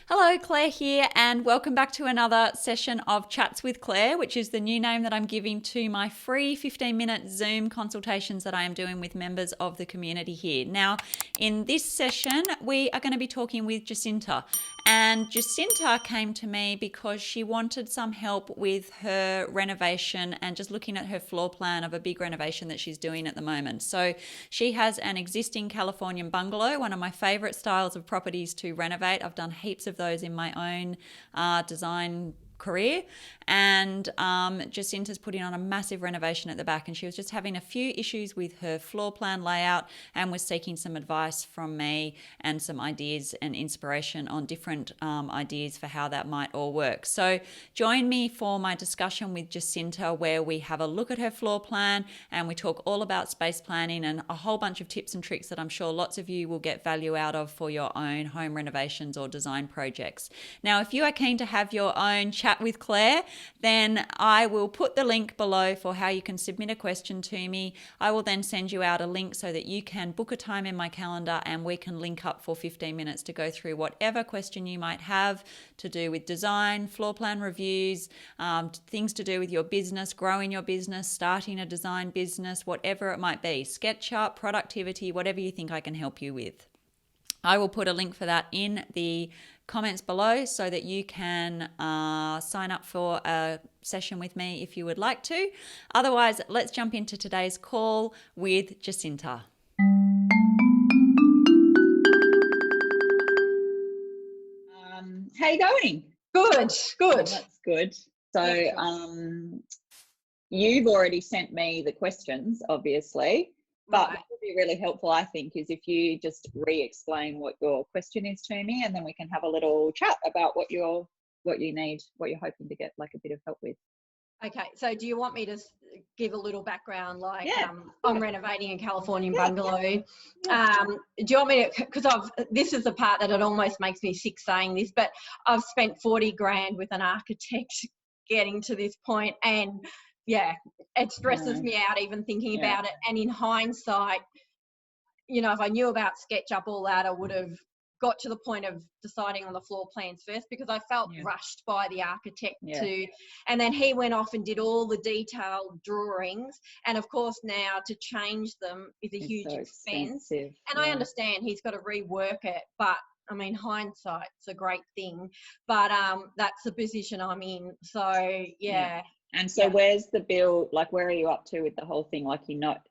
Hello, Claire here, and welcome back to another session of Chats with Claire, which is the new name that I'm giving to my free 15-minute Zoom consultations that I am doing with members of the community here. Now, in this session, we are going to be talking with Jacinta. And Jacinta came to me because she wanted some help with her renovation and just looking at her floor plan of a big renovation that she's doing at the moment. So she has an existing Californian bungalow, one of my favorite styles of properties to renovate. I've done heaps of those in my own design career, and Jacinta's putting on a massive renovation at the back, and she was just having a few issues with her floor plan layout and was seeking some advice from me and some ideas and inspiration on different ideas for how that might all work. So join me for my discussion with Jacinta, where we have a look at her floor plan and we talk all about space planning and a whole bunch of tips and tricks that I'm sure lots of you will get value out of for your own home renovations or design projects. Now, if you are keen to have your own chat with Claire, then I will put the link below for how you can submit a question to me. I will then send you out a link so that you can book a time in my calendar and we can link up for 15 minutes to go through whatever question you might have to do with design, floor plan reviews, things to do with your business, growing your business, starting a design business, whatever it might be, SketchUp, productivity, whatever you think I can help you with. I will put a link for that in the comments below so that you can sign up for a session with me if you would like to. Otherwise, let's jump into today's call with Jacinta. How you going? Good, good. That's good. So you've already sent me the questions, obviously. But what would be really helpful, I think, is if you just re-explain what your question is to me, and then we can have a little chat about what you need, what you're hoping to get like a bit of help with. Okay, so do you want me to give a little background, like I'm renovating a Californian bungalow? Do you want me to, because this is the part that it almost makes me sick saying this, but I've spent 40 grand with an architect getting to this point, and it stresses me out even thinking about it. And in hindsight, if I knew about SketchUp, all that, I would have got to the point of deciding on the floor plans first, because I felt rushed by the architect and then he went off and did all the detailed drawings, and of course now to change them is a huge expense. And I understand he's got to rework it, but I mean, hindsight's a great thing, but that's the position I'm in. So And so where's the build, like where are you up to with the whole thing? Like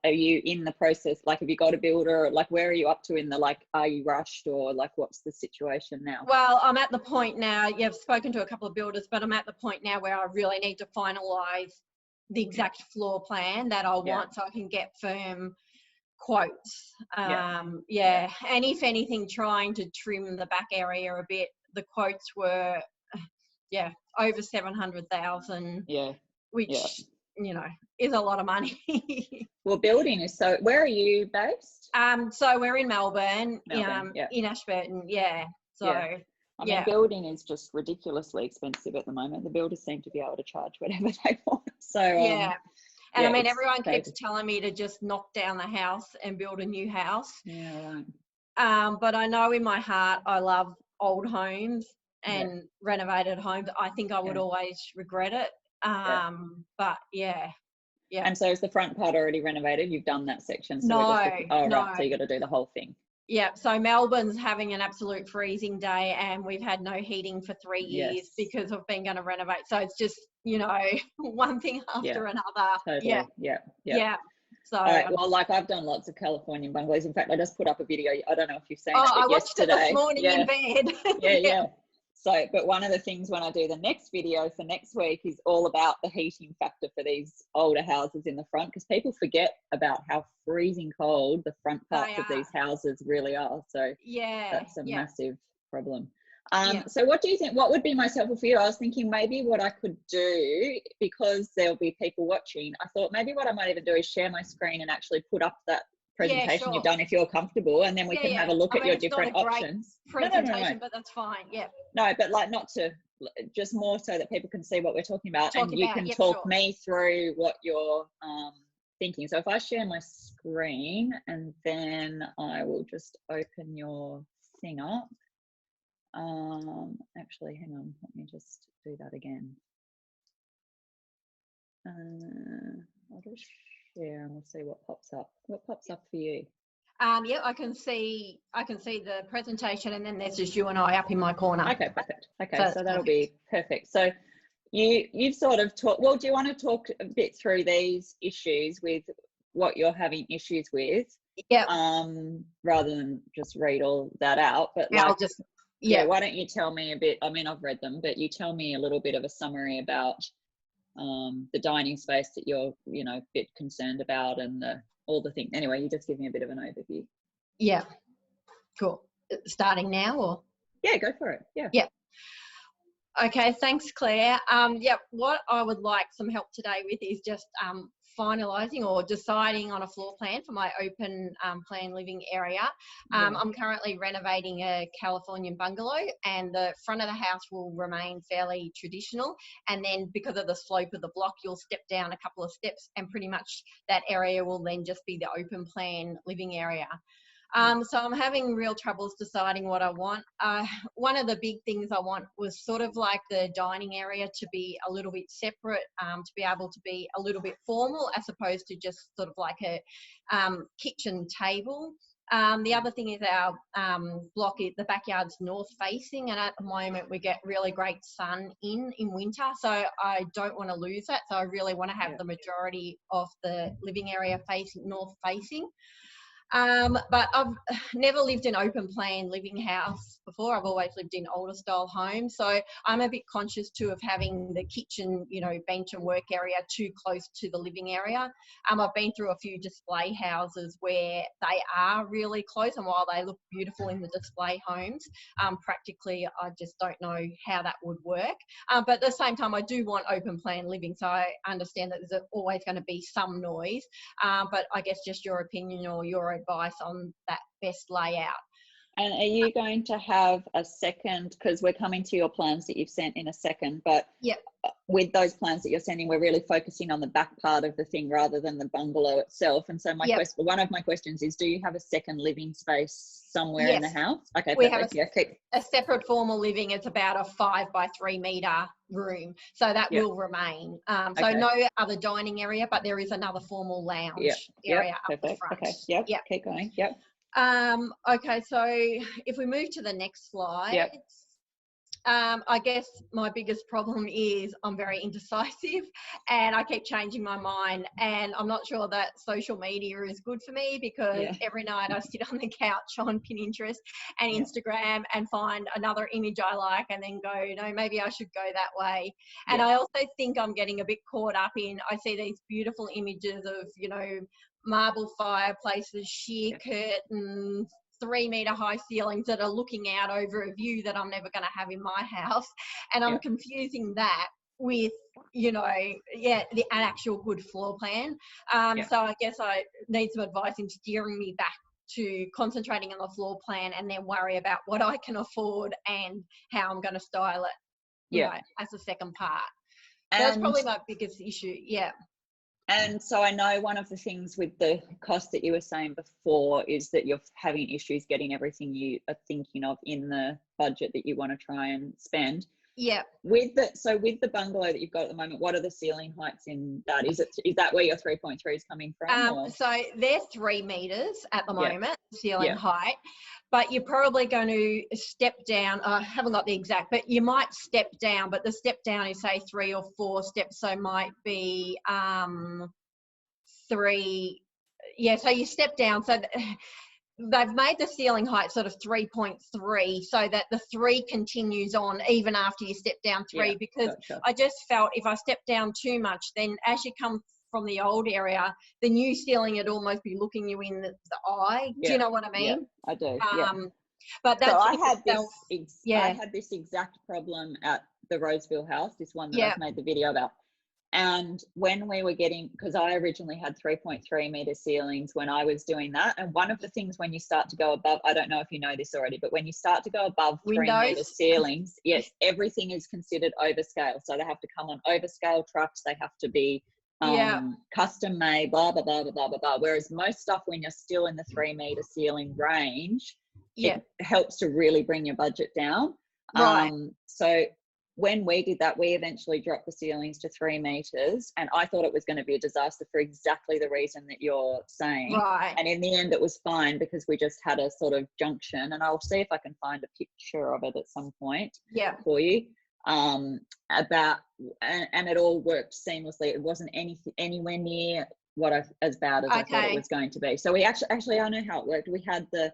are you in the process, like have you got a builder, like where are you up to in the, like, are you rushed, or like what's the situation now? Well, I'm at the point now, I've spoken to a couple of builders, but I'm at the point now where I really need to finalise the exact floor plan that I want so I can get firm quotes. And if anything, trying to trim the back area a bit. The quotes were over 700,000, which is a lot of money. Well, building is where are you based? So we're in Melbourne. In Ashburton. I mean, building is just ridiculously expensive at the moment. The builders seem to be able to charge whatever they want. So and I mean, everyone keeps telling me to just knock down the house and build a new house. But I know in my heart I love old homes and renovated homes. I think I would always regret it. But And so is the front part already renovated? You've done that section? So right. So you got to do the whole thing. So Melbourne's having an absolute freezing day, and we've had no heating for 3 years because I've been going to renovate. So it's just, one thing after another. Totally. So well, like I've done lots of Californian bungalows. In fact, I just put up a video. I don't know if you've seen it. I watched it this morning in bed. So, but one of the things when I do the next video for next week is all about the heating factor for these older houses in the front, because people forget about how freezing cold the front parts of these houses really are. So that's a massive problem. So what do you think, what would be most helpful for you? I was thinking maybe what I could do, because there'll be people watching, I thought maybe what I might even do is share my screen and actually put up that presentation you've done if you're comfortable, and then we can have a look at your different options. Presentation, but that's fine. No, but like not to, just more so that people can see what we're talking about, and you can talk me through what you're thinking. So if I share my screen, and then I will just open your thing up. Actually, hang on, let me just do that again. I'll just share and we'll see what pops up. What pops up for you? Yeah, I can see the presentation, and then there's just you and I up in my corner. Okay, perfect. Okay, so that'll be perfect. So you've sort of talked, well, do you want to talk a bit through these issues with what you're having issues with? Yeah. Rather than just read all that out, but like, I'll just, why don't you tell me a bit? I mean, I've read them, but you tell me a little bit of a summary about the dining space that you're, a bit concerned about, and all the things. Anyway, you just give me a bit of an overview. Yeah. Cool. Starting now, or? Yeah, go for it. Yeah. Yeah. Okay, thanks, Claire. What I would like some help today with is just finalising or deciding on a floor plan for my open plan living area. I'm currently renovating a Californian bungalow, and the front of the house will remain fairly traditional, and then because of the slope of the block, you'll step down a couple of steps, and pretty much that area will then just be the open plan living area. So I'm having real troubles deciding what I want. One of the big things I want was sort of like the dining area to be a little bit separate, to be able to be a little bit formal as opposed to just sort of like a kitchen table. The other thing is our block, the backyard's north facing, and at the moment we get really great sun in winter, so I don't want to lose that. So I really want to have the majority of the living area facing north facing. But I've never lived in open plan living house before. I've always lived in older style homes. So I'm a bit conscious too of having the kitchen, bench and work area too close to the living area. I've been through a few display houses where they are really close, and while they look beautiful in the display homes, practically I just don't know how that would work. But at the same time, I do want open plan living, so I understand that there's always going to be some noise. But I guess just your opinion or your advice on that best layout. And are you going to have a second, because we're coming to your plans that you've sent in a second, but with those plans that you're sending, we're really focusing on the back part of the thing rather than the bungalow itself. And so one of my questions is, do you have a second living space somewhere in the house? Okay, we have a separate formal living. It's about a 5 by 3 metre room, so that will remain. So no other dining area, but there is another formal lounge area up the front. Okay, keep going. Okay, so if we move to the next slide, I guess my biggest problem is I'm very indecisive and I keep changing my mind, and I'm not sure that social media is good for me because every night I sit on the couch on Pinterest and Instagram and find another image I like and then go, no, maybe I should go that way. And I also think I'm getting a bit caught up in, I see these beautiful images of, marble fireplaces, sheer curtains, 3 metre high ceilings that are looking out over a view that I'm never going to have in my house. And I'm confusing that with, an actual good floor plan. So I guess I need some advice in steering me back to concentrating on the floor plan and then worry about what I can afford and how I'm going to style it, as a second part. So that's probably my biggest issue. And so I know one of the things with the cost that you were saying before is that you're having issues getting everything you are thinking of in the budget that you want to try and spend. With the bungalow that you've got at the moment, what are the ceiling heights in that? Is that where your 3.3 is coming from? So they're 3 metres at the moment, ceiling height. But you're probably going to step down. I haven't got the exact, but you might step down. But the step down is say 3 or 4 steps, so might be 3. So you step down. So they've made the ceiling height sort of 3.3, so that the 3 continues on even after you step down 3. Because I just felt if I step down too much, then as you come from the old area, the new ceiling would almost be looking you in the eye. Do you know what I mean? I do. But that's so I had this exact problem at the Roseville house, this one that I've made the video about. And when we were because I originally had 3.3 metre ceilings when I was doing that. And one of the things when you start to go above, I don't know if you know this already, but when you start to go above 3 metre ceilings, everything is considered overscale. So they have to come on overscale trucks. They have to be custom made, blah, blah, blah, blah, blah, blah, blah. Whereas most stuff, when you're still in the 3 metre ceiling range, it helps to really bring your budget down. Right. So when we did that, we eventually dropped the ceilings to 3 meters, and I thought it was going to be a disaster for exactly the reason that you're saying. Right. And in the end, it was fine because we just had a sort of junction, and I'll see if I can find a picture of it at some point for you. About and it all worked seamlessly. It wasn't anywhere near as bad as I thought it was going to be. So we actually I know how it worked. We had the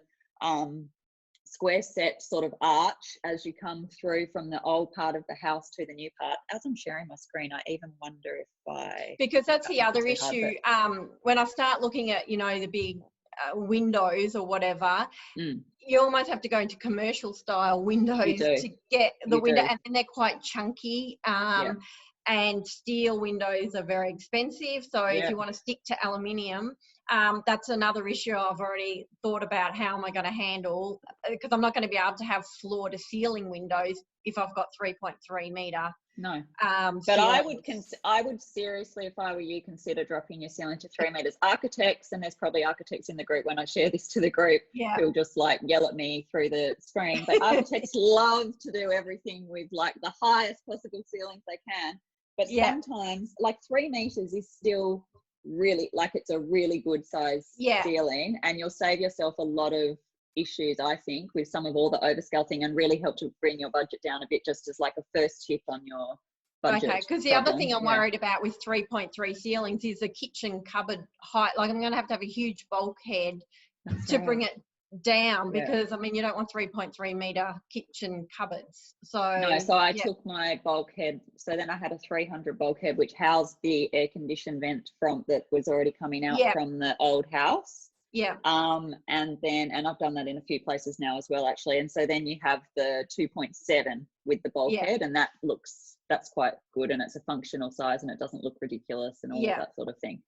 square set sort of arch as you come through from the old part of the house to the new part. As I'm sharing my screen, I even wonder if because that's the other issue. When I start looking at, you know, the big windows or whatever, you almost have to go into commercial style windows to get the window, and then they're quite chunky. And steel windows are very expensive. So if you want to stick to aluminium, that's another issue I've already thought about. How am I going to handle? Because I'm not going to be able to have floor to ceiling windows if I've got 3.3 meter. No. But I would seriously, if I were you, consider dropping your ceiling to 3 meters. Architects, and there's probably architects in the group when I share this to the group, who'll just like yell at me through the screen. But architects love to do everything with like the highest possible ceilings they can. But sometimes like 3 meters is still really, like, it's a really good size ceiling, and you'll save yourself a lot of issues, I think, with some of all the overscale thing, and really help to bring your budget down a bit, just as like a first tip on your budget. Okay, because the other thing I'm worried about with 3.3 ceilings is the kitchen cupboard height. Like, I'm going to have a huge bulkhead to bring it down, because I mean, you don't want 3.3 meter kitchen cupboards. So I took my bulkhead, so then I had a 300 bulkhead which housed the air conditioned vent from that was already coming out from the old house. And I've done that in a few places now as well, actually. And so then you have the 2.7 with the bulkhead, and that's quite good, and it's a functional size, and it doesn't look ridiculous and all of that sort of thing.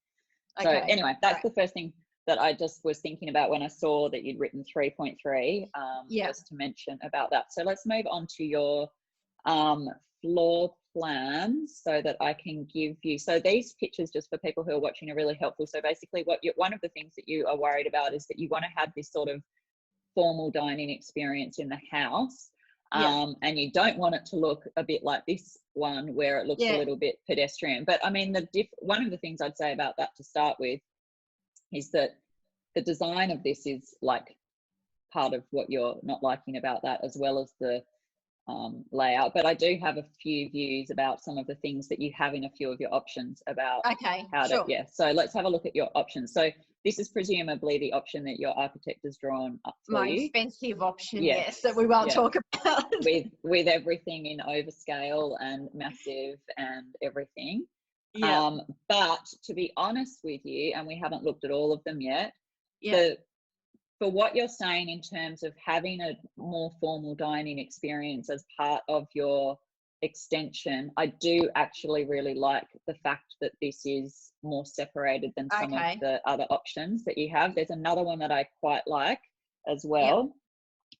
So anyway, that's the first thing that I just was thinking about when I saw that you'd written 3.3, just to mention about that. So let's move on to your floor plans so that I can give you, so these pictures, just for people who are watching, are really helpful. So basically one of the things that you are worried about is that you want to have this sort of formal dining experience in the house. And you don't want it to look a bit like this one where it looks a little bit pedestrian. But I mean, one of the things I'd say about that to start with is that the design of this is like part of what you're not liking about that, as well as the layout. But I do have a few views about some of the things that you have in a few of your options about how to, so let's have a look at your options. So this is presumably the option that your architect has drawn up for you. My expensive option, that we won't talk about. with everything in overscale and massive and everything. But to be honest with you, and we haven't looked at all of them yet, for what you're saying in terms of having a more formal dining experience as part of your extension, I do actually really like the fact that this is more separated than some of the other options that you have. There's another one that I quite like as well,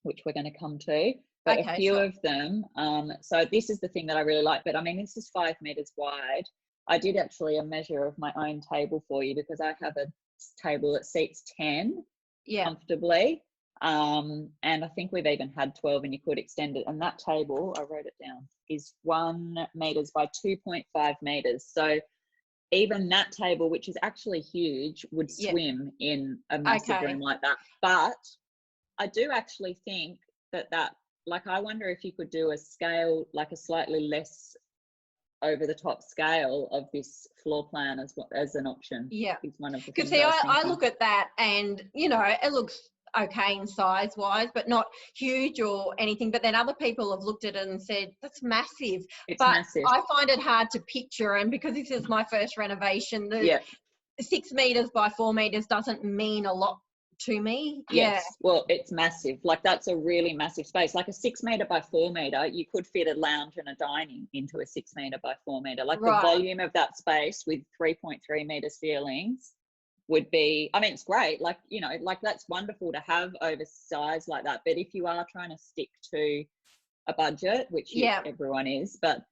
which we're going to come to. But a few of them, so this is the thing that I really like, but I mean, this is 5 meters wide. I did actually a measure of my own table for you, because I have a table that seats 10 comfortably. And I think we've even had 12, and you could extend it. And that table, I wrote it down, is 1 meters by 2.5 meters. So even that table, which is actually huge, would swim in a massive room like that. But I do actually think that like, I wonder if you could do a scale, like a slightly less over the top scale of this floor plan as an option. Is one of the things. Because I look at that, and you know, it looks okay in size wise, but not huge or anything. But then other people have looked at it and said that's massive. It's but massive. I find it hard to picture, and because this is my first renovation, the 6 meters by 4 meters doesn't mean a lot to me. Well, it's massive. Like, that's a really massive space. Like a 6 meter by 4 meter, you could fit a lounge and a dining into a 6 meter by 4 meter. Like, the volume of that space with 3.3 meter ceilings would be, I mean, it's great. Like, you know, like, that's wonderful to have oversized like that. But if you are trying to stick to a budget, which everyone is, but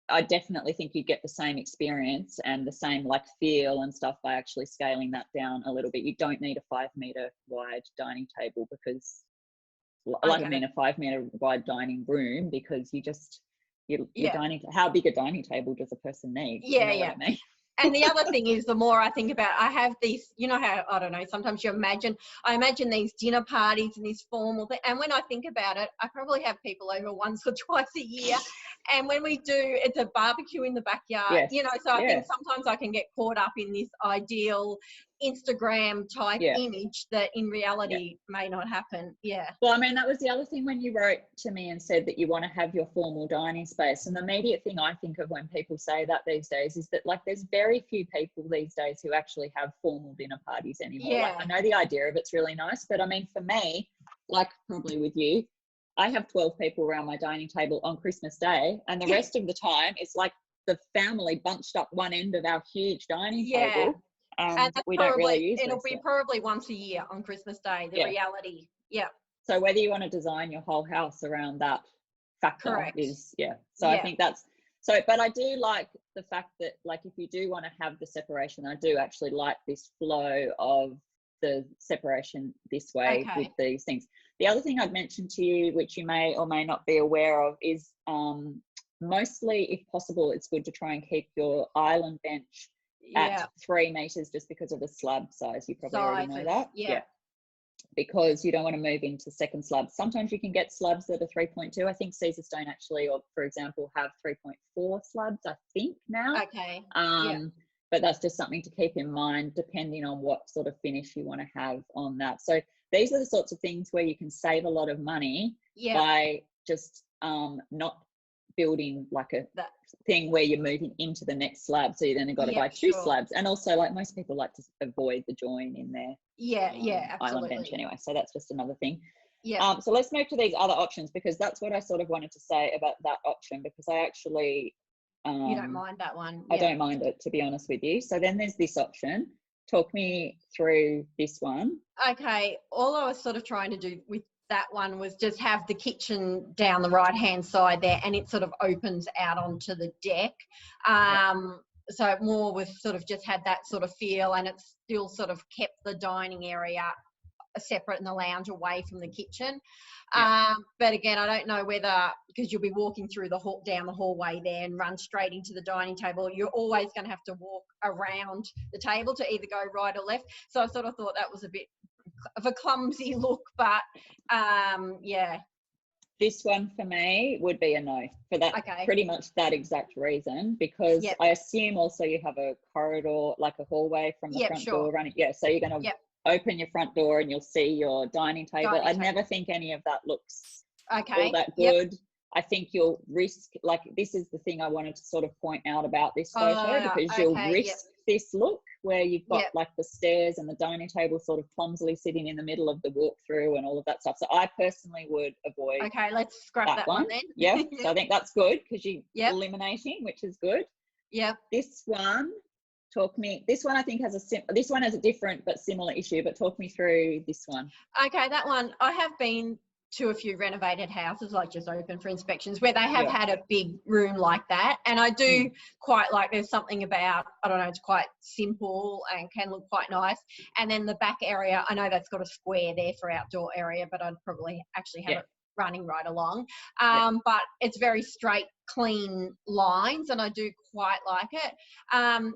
I definitely think you get the same experience and the same like feel and stuff by actually scaling that down a little bit. You don't need a 5 meter wide dining table, because like I mean a 5 meter wide dining room, because you're dining, how big a dining table does a person need? Yeah, you know what I mean? And the other thing is, the more I think about, I have these, you know how, I don't know, sometimes I imagine these dinner parties and this formal thing. And when I think about it, I probably have people over once or twice a year. And when we do, it's a barbecue in the backyard, you know, so I think sometimes I can get caught up in this ideal Instagram type image that in reality may not happen. Well, I mean, that was the other thing when you wrote to me and said that you want to have your formal dining space. And the immediate thing I think of when people say that these days is that, like, there's very few people these days who actually have formal dinner parties anymore. Like, I know the idea of it's really nice, but I mean, for me, like probably with you, I have 12 people around my dining table on Christmas Day, and the rest of the time it's like the family bunched up one end of our huge dining table. And we don't really use it'll be probably once a year on Christmas Day, the reality. So whether you want to design your whole house around that factor is so I think that's so. But I do like the fact that, like, if you do want to have the separation, I do actually like this flow of the separation this way with these things. The other thing I'd mentioned to you, which you may or may not be aware of, is mostly, if possible, it's good to try and keep your island bench at 3 meters, just because of the slab size. You probably already know that. Because you don't want to move into second slabs. Sometimes you can get slabs that are 3.2. I think Caesar Stone actually, or for example, have 3.4 slabs, I think now. But that's just something to keep in mind, depending on what sort of finish you want to have on that. So these are the sorts of things where you can save a lot of money by just not building like a thing where you're moving into the next slab, so you then got to buy 2 slabs. And also, like, most people like to avoid the join in their island bench anyway, so that's just another thing. So let's move to these other options, because that's what I sort of wanted to say about that option, because I actually you don't mind that one. I don't mind it, to be honest with you. So then there's this option. Talk me through this one. Okay, all I was sort of trying to do with that one was just have the kitchen down the right hand side there, and it sort of opens out onto the deck. So more was sort of just had that sort of feel, and it's still sort of kept the dining area separate and the lounge away from the kitchen. But again, I don't know whether, because you'll be walking through down the hallway there and run straight into the dining table, you're always going to have to walk around the table to either go right or left. So I sort of thought that was a bit of a clumsy look, but this one for me would be a no, for that pretty much that exact reason, because I assume also you have a corridor, like a hallway from the front door running. So you're going to open your front door and you'll see your dining table. I never think any of that looks all that good. I think you'll risk, like, this is the thing I wanted to sort of point out about this photo, because you'll risk this look where you've got like the stairs and the dining table sort of clumsily sitting in the middle of the walkthrough and all of that stuff. So I personally would avoid let's scrap that one then. So I think that's good, because you're eliminating, which is good. This one, this one I think has this one has a different but similar issue, but talk me through this one. Okay, that one, I have been to a few renovated houses, like just open for inspections, where they have had a big room like that, and I do quite like, there's something about, I don't know, it's quite simple and can look quite nice. And then the back area, I know that's got a square there for outdoor area, but I'd probably actually have it running right along. But it's very straight, clean lines, and I do quite like it.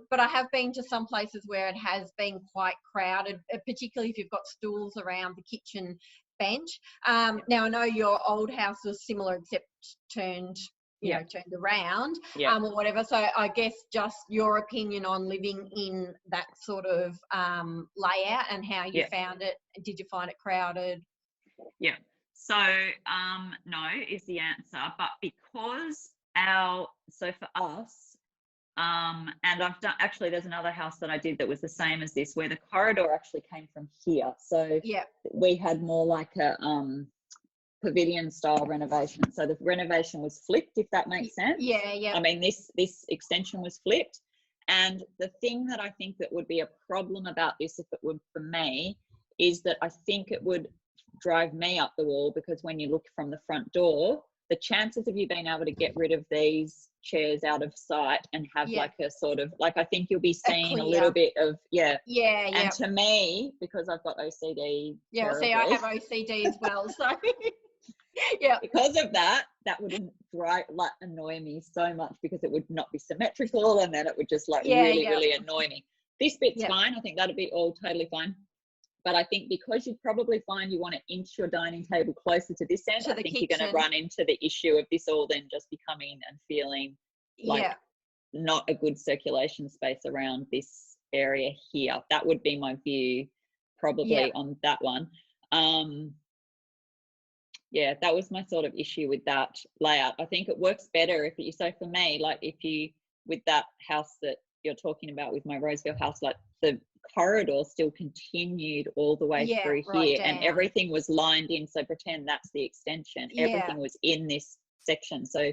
But I have been to some places where it has been quite crowded, particularly if you've got stools around the kitchen bench. Now I know your old house was similar, except turned around, or whatever. So I guess just your opinion on living in that sort of layout and how you found it. Did you find it crowded? So no is the answer, but because so for us, and I've done, actually there's another house that I did that was the same as this, where the corridor actually came from here. So we had more like a pavilion style renovation. So the renovation was flipped, if that makes sense. I mean, this extension was flipped. And the thing that I think that would be a problem about this, if it would for me, is that I think it would drive me up the wall, because when you look from the front door, the chances of you being able to get rid of these chairs out of sight and have like a sort of, like, I think you'll be seeing a little bit of, and to me, because I've got OCD, see, I have OCD as well, so because of that would annoy me so much, because it would not be symmetrical, and then it would just like really annoy me. This bit's fine. I think that'd be all totally fine. But I think because you'd probably find you want to inch your dining table closer to this end, I think you're going to run into the issue of this all then just becoming and feeling like not a good circulation space around this area here. That would be my view probably on that one. That was my sort of issue with that layout. I think it works better if you, so for me, like if you, with that house that you're talking about with my Roseville house, like the corridor still continued all the way through here, and everything was lined in. So pretend that's the extension. Everything was in this section. So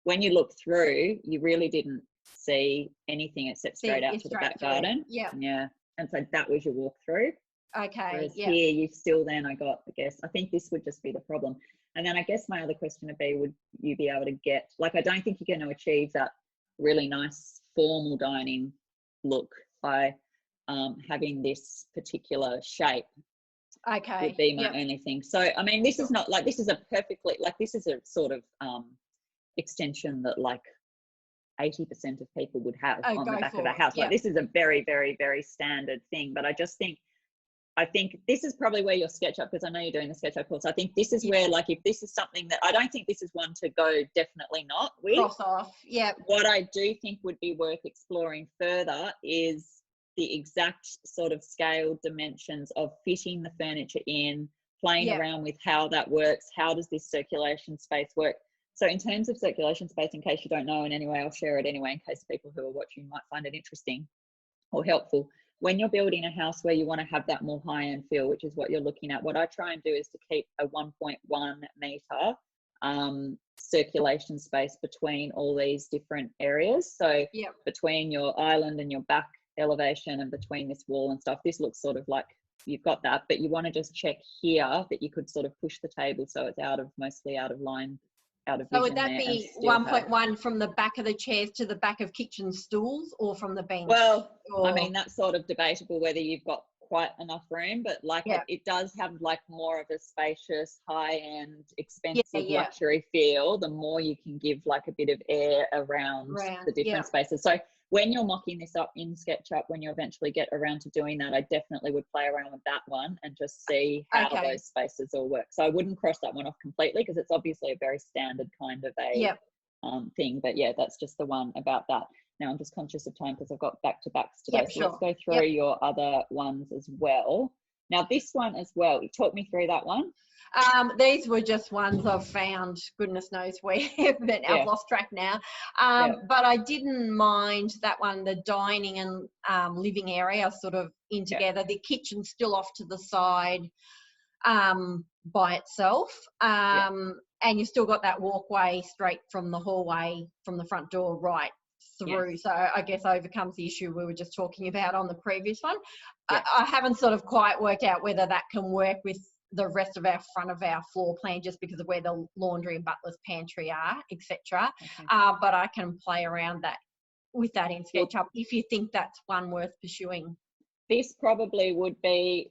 when you look through, you really didn't see anything except straight out to the back garden. And so that was your walkthrough. Whereas here you still then, I think this would just be the problem. And then I guess my other question would be, would you be able to get, like, I don't think you're going to achieve that really nice formal dining look by having this particular shape. Would be my only thing. So I mean, this is not like, this is a perfectly, like, this is a sort of extension that like 80% of people would have on the back of the house. Like, this is a very, very, very standard thing. But I think this is probably where your SketchUp, because I know you're doing the SketchUp course, I think this is where, like, if this is something that, I don't think this is one to go definitely not with. Cross off. What I do think would be worth exploring further is the exact sort of scale dimensions of fitting the furniture in, playing around with how that works. How does this circulation space work? So in terms of circulation space, in case you don't know in any way, I'll share it anyway, in case people who are watching might find it interesting or helpful. When you're building a house where you want to have that more high-end feel, which is what you're looking at, what I try and do is to keep a 1.1 metre circulation space between all these different areas. So between your island and your back elevation and between this wall and stuff, this looks sort of like you've got that, but you want to just check here that you could sort of push the table so it's mostly out of line, out of vision. So would that be 1.1 from the back of the chairs to the back of kitchen stools, or from the bench? Well, I mean, that's sort of debatable whether you've got quite enough room, but like it does have like more of a spacious, high-end, expensive luxury feel. The more you can give like a bit of air around the different spaces. So when you're mocking this up in SketchUp, when you eventually get around to doing that, I definitely would play around with that one and just see how those spaces all work. So I wouldn't cross that one off completely, because it's obviously a very standard kind of a thing. But yeah, that's just the one about that. Now I'm just conscious of time because I've got back-to-backs today. So let's go through your other ones as well. Now this one as well, talk me through that one. These were just ones I've found, goodness knows where, but I've lost track now. But I didn't mind that one, the dining and living area sort of in together. The kitchen still off to the side by itself. And you've still got that walkway straight from the hallway, from the front door right through. So I guess overcomes the issue we were just talking about on the previous one. I haven't sort of quite worked out whether that can work with the rest of our front of our floor plan, just because of where the laundry and butler's pantry are, etc. But I can play around that with that in SketchUp if you think that's one worth pursuing. This probably would be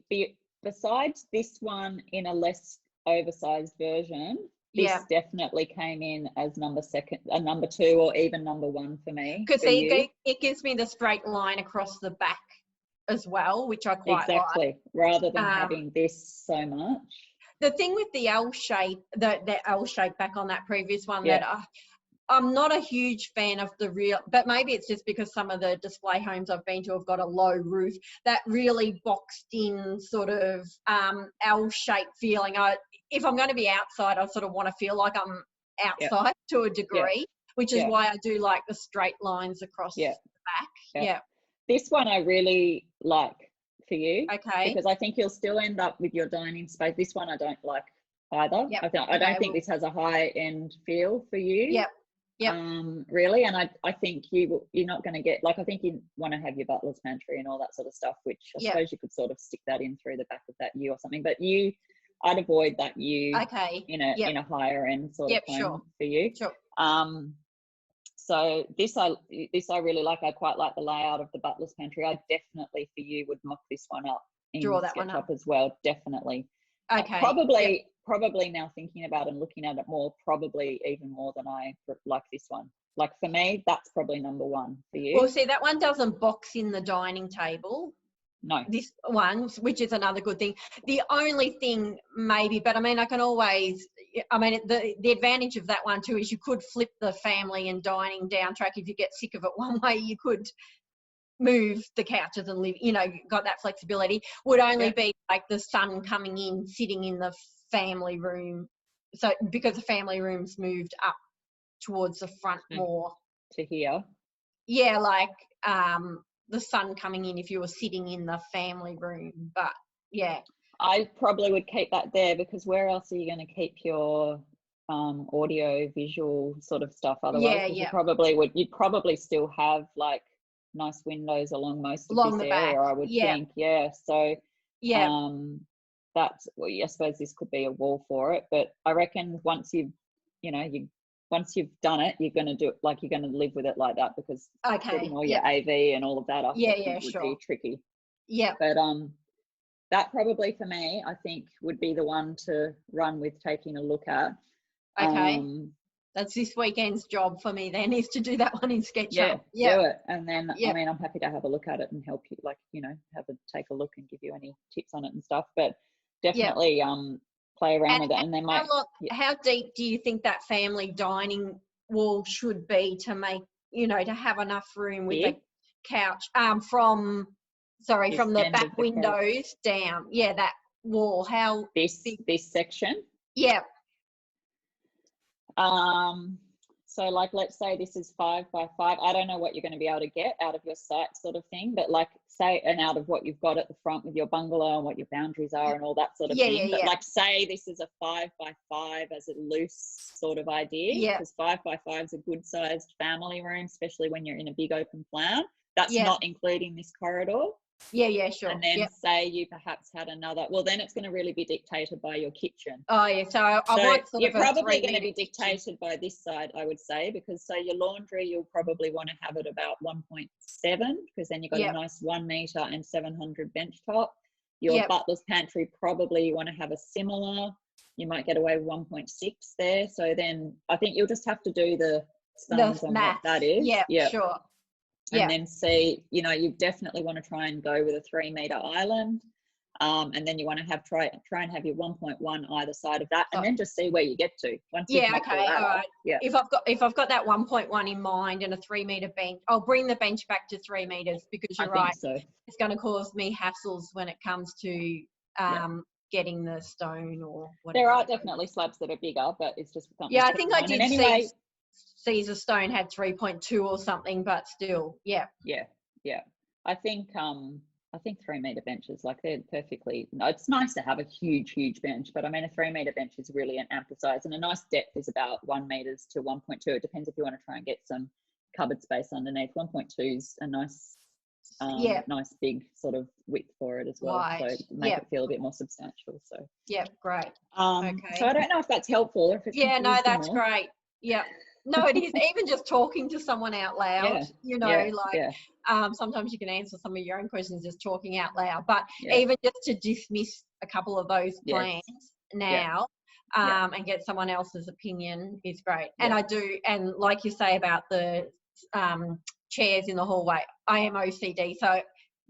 besides this one in a less oversized version. This definitely came in as number 2 or even number 1 for me. Because it gives me the straight line across the back as well, which I quite like. Rather than having this so much. The thing with the L shape, the L shape back on that previous one, that I'm not a huge fan of the real, but maybe it's just because some of the display homes I've been to have got a low roof, that really boxed in sort of L shape feeling. If I'm going to be outside, I sort of want to feel like I'm outside to a degree, which is why I do like the straight lines across the back. This one I really like for you, because I think you'll still end up with your dining space. This one I don't like either. I don't think this has a high-end feel for you. Really, and I think you're not going to get, like, I think you want to have your butler's pantry and all that sort of stuff, which I suppose you could sort of stick that in through the back of that U or something. But I'd avoid that U okay. in a higher end sort of home for you. Sure. So this I really like. I quite like the layout of the butler's pantry. I definitely for you would mock this one up in SketchUp as well. Definitely. Okay. Probably now thinking about and looking at it more, probably even more than I like this one. Like for me, that's probably number one for you. Well, see, that one doesn't box in the dining table. No. This one, which is another good thing. The only thing maybe, but I mean, the advantage of that one too is you could flip the family and dining down track. If you get sick of it one way, you could move the couches and live, got that flexibility. Would only be like the son coming in, sitting in the family room. So because the family room's moved up towards the front more. To here. Yeah, like the sun coming in if you were sitting in the family room. But yeah, I probably would keep that there, because where else are you going to keep your audio visual sort of stuff otherwise? You'd probably still have like nice windows along most of this area, I would think. So that's, well, I suppose this could be a wall for it, but I reckon once you've done it, you're going to do it, like you're going to live with it like that, because putting all your AV and all of that up would be tricky. Yeah. But that probably for me, I think would be the one to run with, taking a look at. Okay. That's this weekend's job for me then, is to do that one in SketchUp. Do it. And then, I mean, I'm happy to have a look at it and help you, like, take a look and give you any tips on it and stuff. But definitely play around with it. And then how deep do you think that family dining wall should be to make, to have enough room with a couch from the back windows down? Yeah, that wall. How this section? Yeah. So like, let's say this is 5 by 5. I don't know what you're going to be able to get out of your site sort of thing, but like say, and out of what you've got at the front with your bungalow and what your boundaries are and all that sort of thing. But like say this is a 5 by 5 as a loose sort of idea, because 5 by 5 is a good sized family room, especially when you're in a big open plan. That's not including this corridor. Yeah, sure. And then say you perhaps had another, well, then it's going to really be dictated by your kitchen. Oh, yeah. So I want sort you're of probably going to be dictated by this side, I would say, because so your laundry, you'll probably want to have it about 1.7, because then you've got a nice 1 metre and 700 bench top. Your butler's pantry, probably you want to have a similar. You might get away with 1.6 there. So then I think you'll just have to do the sums on what that is. Yeah, sure. And then see, you definitely want to try and go with a 3 metre island. And then you want to try and have your 1.1 either side of that, and then just see where you get to. Once all right. Yeah. If I've got that 1.1 in mind and a 3 metre bench, I'll bring the bench back to 3 metres, because you're right. So. It's going to cause me hassles when it comes to getting the stone or whatever. There are definitely slabs that are bigger, but it's just something. Yeah, I think I did see Caesar stone had 3.2 or something, but still, yeah. I think 3 metre benches, like, they're perfectly. It's nice to have a huge bench, but I mean a 3 metre bench is really an ample size, and a nice depth is about 1 metre to 1.2. It depends if you want to try and get some cupboard space underneath. 1.2 is a nice nice big sort of width for it as well, so make it feel a bit more substantial. So great. Okay. So I don't know if that's helpful, or if it's that's great. No, it is. Even just talking to someone out loud, sometimes you can answer some of your own questions just talking out loud, but even just to dismiss a couple of those plans now and get someone else's opinion is great. And I do, and like you say about the chairs in the hallway, I am OCD, so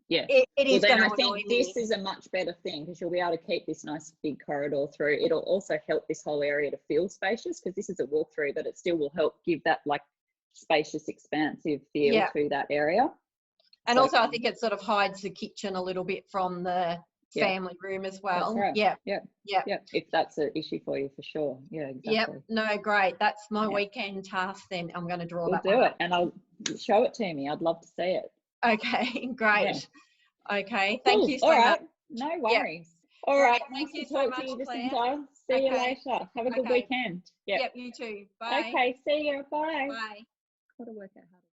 it is going to annoy me. This is a much better thing, because you'll be able to keep this nice big corridor through. It'll also help this whole area to feel spacious, because this is a walkthrough, but it still will help give that like spacious, expansive feel to that area. And also I think it sort of hides the kitchen a little bit from the family room as well. That's right. If that's an issue for you, for sure. No, great. That's my weekend task then. I'm going to draw that. We'll do it, and I'll show it to me. I'd love to see it. Okay, great. Okay, thank you so much. No worries. All right, thank you so much, Claire. See you later. Have a good weekend. Yep, you too. Bye. Okay, see you. Bye. Bye. Got to work out how to